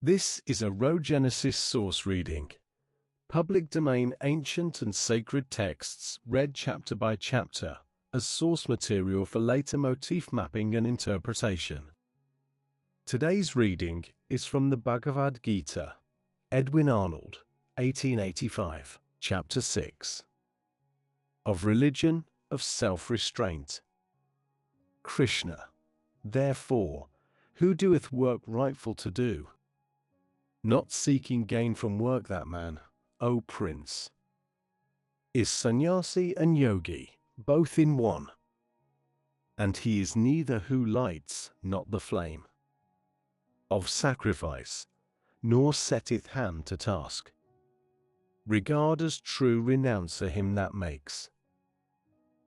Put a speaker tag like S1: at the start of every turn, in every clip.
S1: This is a Rhogenesis Source Reading. Public domain ancient and sacred texts read chapter by chapter as source material for later motif mapping and interpretation. Today's reading is from the Bhagavad Gita, Edwin Arnold, 1885, Chapter 6. Of Religion of Self-Restraint. Krishna, therefore, who doeth work rightful to do, not seeking gain from work, that man, O Prince, is sannyasi and yogi, both in one. And he is neither who lights not the flame of sacrifice, nor setteth hand to task. Regard as true renouncer him that makes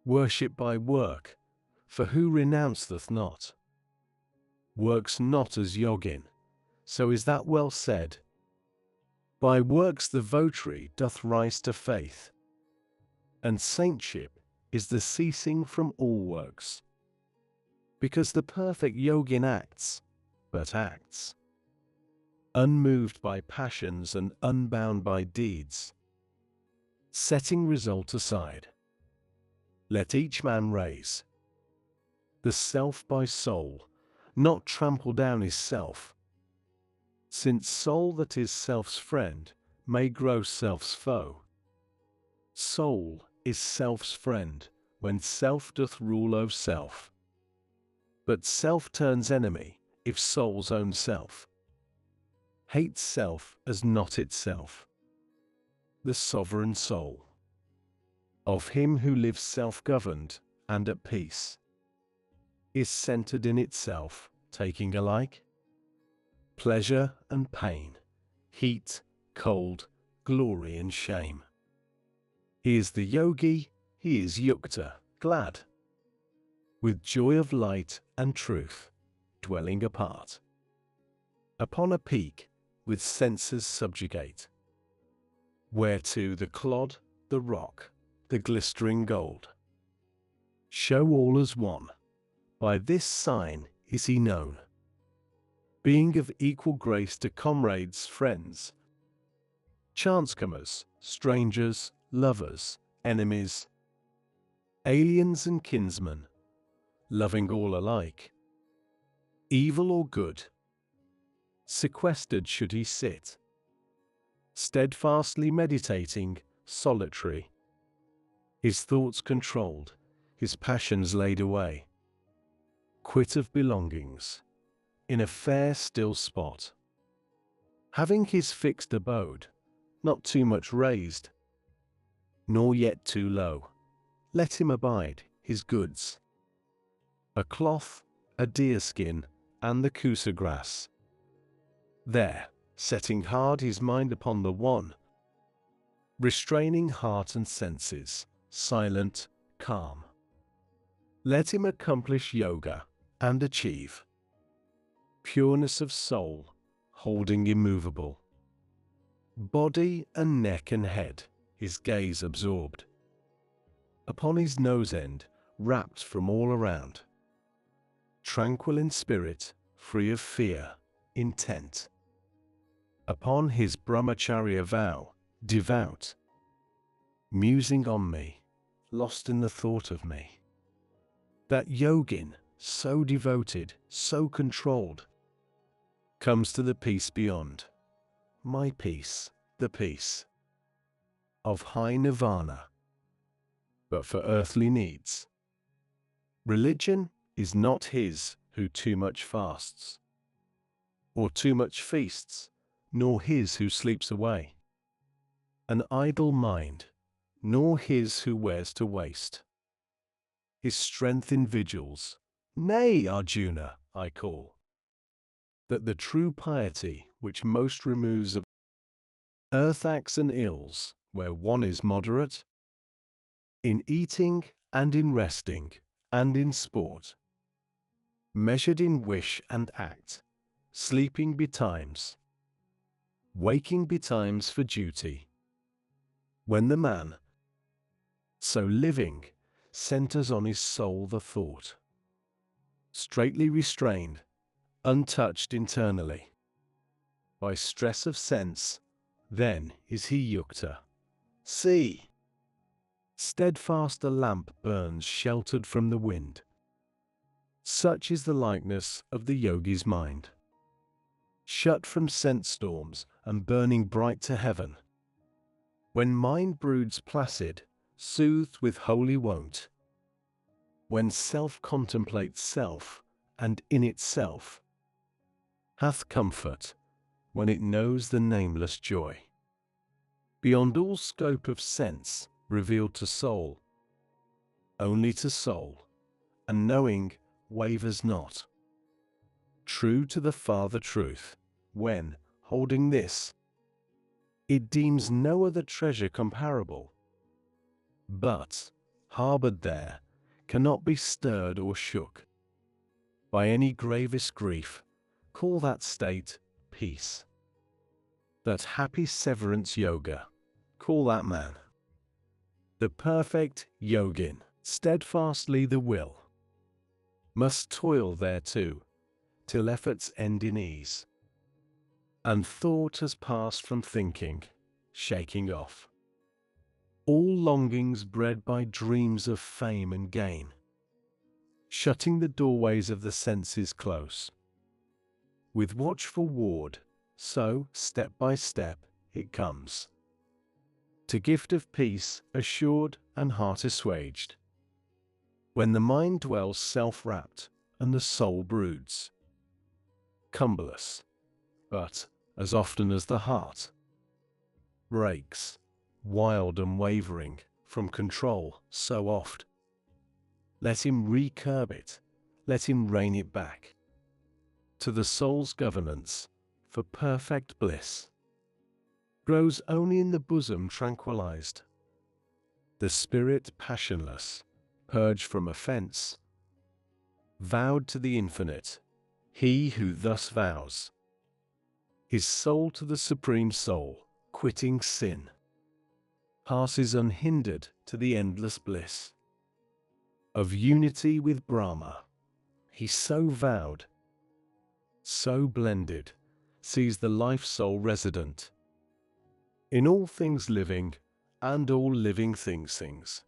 S1: worship by work, for who renounceth not, works not as yogin, so is that well said. By works the votary doth rise to faith, and saintship is the ceasing from all works. Because the perfect yogin acts, but acts unmoved by passions and unbound by deeds, setting result aside. Let each man raise the self by soul, not trample down his self, since soul that is self's friend may grow self's foe. Soul is self's friend when self doth rule o'er self, but self turns enemy if soul's own self hates self as not itself. The sovereign soul of him who lives self-governed and at peace is centered in itself, taking alike pleasure and pain, heat, cold, glory and shame. He is the yogi, he is yukta, glad, with joy of light and truth, dwelling apart upon a peak, with senses subjugate, whereto the clod, the rock, the glistering gold show all as one. By this sign is he known, being of equal grace to comrades, friends, chancecomers, strangers, lovers, enemies, aliens and kinsmen, loving all alike, evil or good. Sequestered should he sit, steadfastly meditating, solitary, his thoughts controlled, his passions laid away, quit of belongings, in a fair still spot, having his fixed abode, not too much raised, nor yet too low. Let him abide his goods, a cloth, a deerskin, and the kusa grass. There, setting hard his mind upon the one, restraining heart and senses, silent, calm. Let him accomplish yoga and achieve pureness of soul, holding immovable body and neck and head, his gaze absorbed upon his nose end, wrapped from all around, tranquil in spirit, free of fear, intent upon his brahmacharya vow, devout, musing on me, lost in the thought of me. That yogin, so devoted, so controlled, comes to the peace beyond. My peace, the peace of high nirvana. But for earthly needs, religion is not his who too much fasts, or too much feasts, nor his who sleeps away an idle mind, nor his who wears to waste his strength in vigils. Nay, Arjuna, I call that the true piety which most removes of earth acts and ills, where one is moderate in eating and in resting and in sport, measured in wish and act, sleeping betimes, waking betimes for duty. When the man, so living, centers on his soul the thought, straightly restrained, untouched internally, by stress of sense, then is he yukta. See, steadfast a lamp burns sheltered from the wind. Such is the likeness of the yogi's mind, shut from sense storms and burning bright to heaven. When mind broods placid, soothed with holy wont, when self contemplates self, and in itself hath comfort, when it knows the nameless joy, beyond all scope of sense, revealed to soul, only to soul, and knowing wavers not, true to the Father truth, when, holding this, it deems no other treasure comparable, but, harbored there, cannot be stirred or shook by any gravest grief. Call that state peace. That happy severance yoga, call that man. The perfect yogin, steadfastly the will, must toil thereto, till efforts end in ease, and thought has passed from thinking, shaking off all longings bred by dreams of fame and gain, shutting the doorways of the senses close with watchful ward. So, step by step, it comes to gift of peace assured and heart assuaged, when the mind dwells self-wrapped and the soul broods cumberless. But, as often as the heart breaks, wild and wavering, from control, so oft let him recurb it, let him rein it back to the soul's governance, for perfect bliss grows only in the bosom tranquilized, the spirit passionless, purged from offense, vowed to the infinite. He who thus vows his soul to the Supreme Soul, quitting sin, passes unhindered to the endless bliss of unity with Brahma. He so vowed, so blended, sees the life-soul resident in all things living, and all living things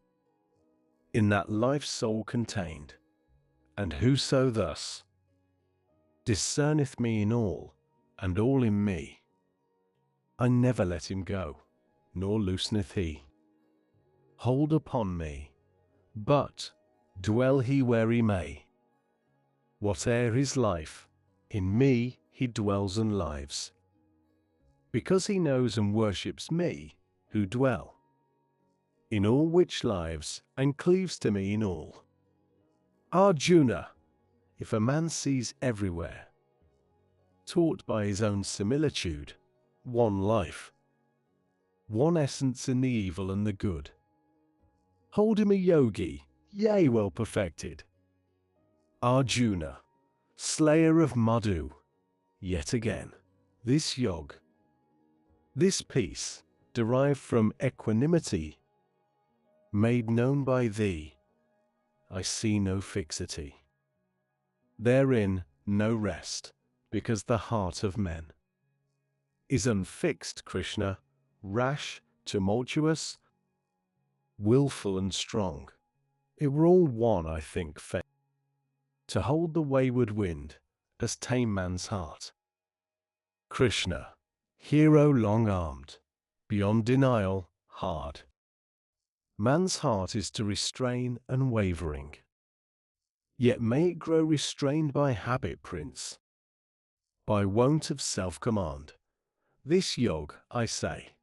S1: in that life-soul contained. And whoso thus discerneth me in all, and all in me, I never let him go, nor looseneth he hold upon me, but, dwell he where he may, whate'er his life, in me he dwells and lives, because he knows and worships me, who dwell in all which lives, and cleaves to me in all. Arjuna, if a man sees everywhere, taught by his own similitude, one life, one essence in the evil and the good, hold him a yogi, yea, well perfected. Arjuna, slayer of Madhu, yet again, this yog, this peace, derived from equanimity, made known by thee, I see no fixity therein, no rest, because the heart of men is unfixed. Krishna, rash, tumultuous, willful and strong, it were all one, I think, fain to hold the wayward wind, as tame man's heart. Krishna, hero long-armed, beyond denial, hard, man's heart is to restrain and wavering, yet may it grow restrained by habit, prince, by wont of self-command. This yog, I say,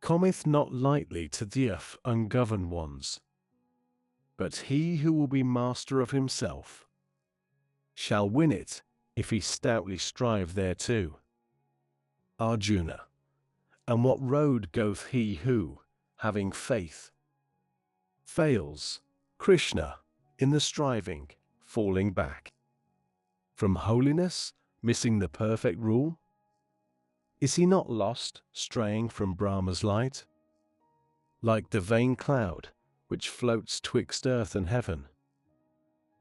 S1: cometh not lightly to the ungoverned ones, but he who will be master of himself shall win it, if he stoutly strive thereto. Arjuna, and what road goeth he who, having faith, fails? Krishna, in the striving, falling back from holiness, missing the perfect rule? Is he not lost, straying from Brahma's light, like the vain cloud which floats twixt earth and heaven,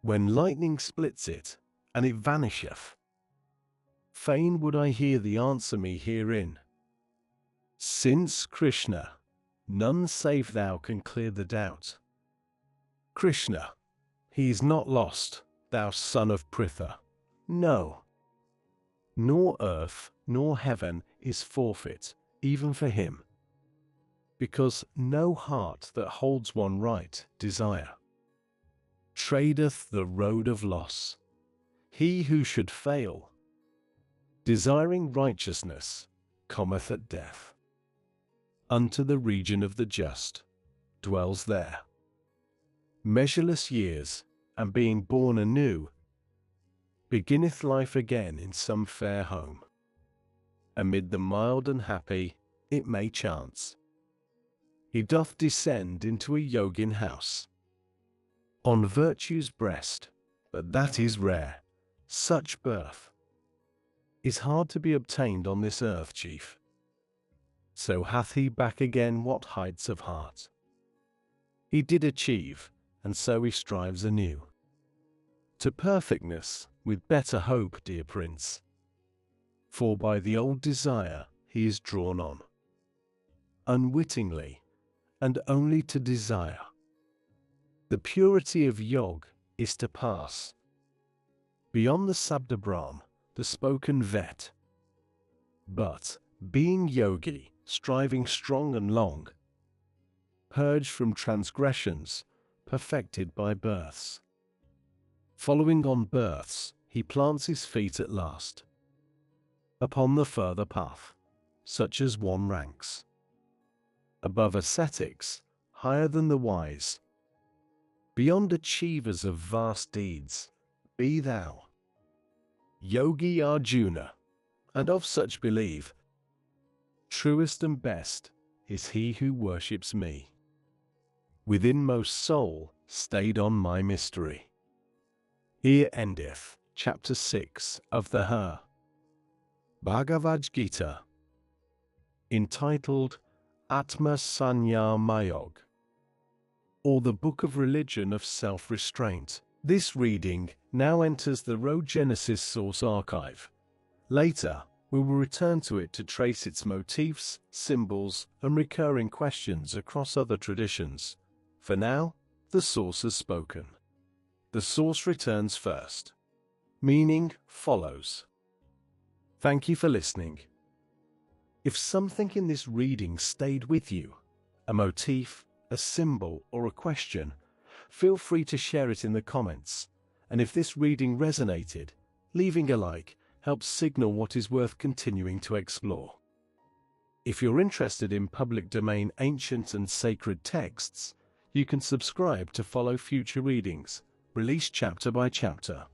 S1: when lightning splits it, and it vanisheth? Fain would I hear the answer me herein. Since Krishna, none save thou can clear the doubt. Krishna, he is not lost, thou son of Pritha. No. Nor earth, nor heaven is forfeit, even for him. Because no heart that holds one right desire tradeth the road of loss. He who should fail, desiring righteousness, cometh at death. Unto the region of the just, dwells there measureless years, and being born anew, beginneth life again in some fair home. Amid the mild and happy, it may chance, he doth descend into a yogin house. On virtue's breast, but that is rare, such birth is hard to be obtained on this earth, chief. So hath he back again what heights of heart he did achieve, and so he strives anew to perfectness with better hope, dear prince. For by the old desire he is drawn on, unwittingly, and only to desire. The purity of yog is to pass beyond the Sabda Brahm, the spoken vet. But, being yogi, striving strong and long, purged from transgressions, perfected by births. Following on births, he plants his feet at last upon the further path, such as one ranks above ascetics, higher than the wise, beyond achievers of vast deeds. Be thou Yogi Arjuna, and of such believe, truest and best is he who worships me, with inmost soul stayed on my mystery. Here endeth chapter 6 of the Bhagavad Gita, entitled Atma Sanya Mayog, or the Book of Religion of Self-Restraint. This reading now enters the Rhogenesis Source Archive. Later, we will return to it to trace its motifs, symbols, and recurring questions across other traditions. For now, the source has spoken. The source returns first. Meaning follows. Thank you for listening. If something in this reading stayed with you, a motif, a symbol, or a question, feel free to share it in the comments. And if this reading resonated, leaving a like helps signal what is worth continuing to explore. If you're interested in public domain ancient and sacred texts, you can subscribe to follow future readings, released chapter by chapter.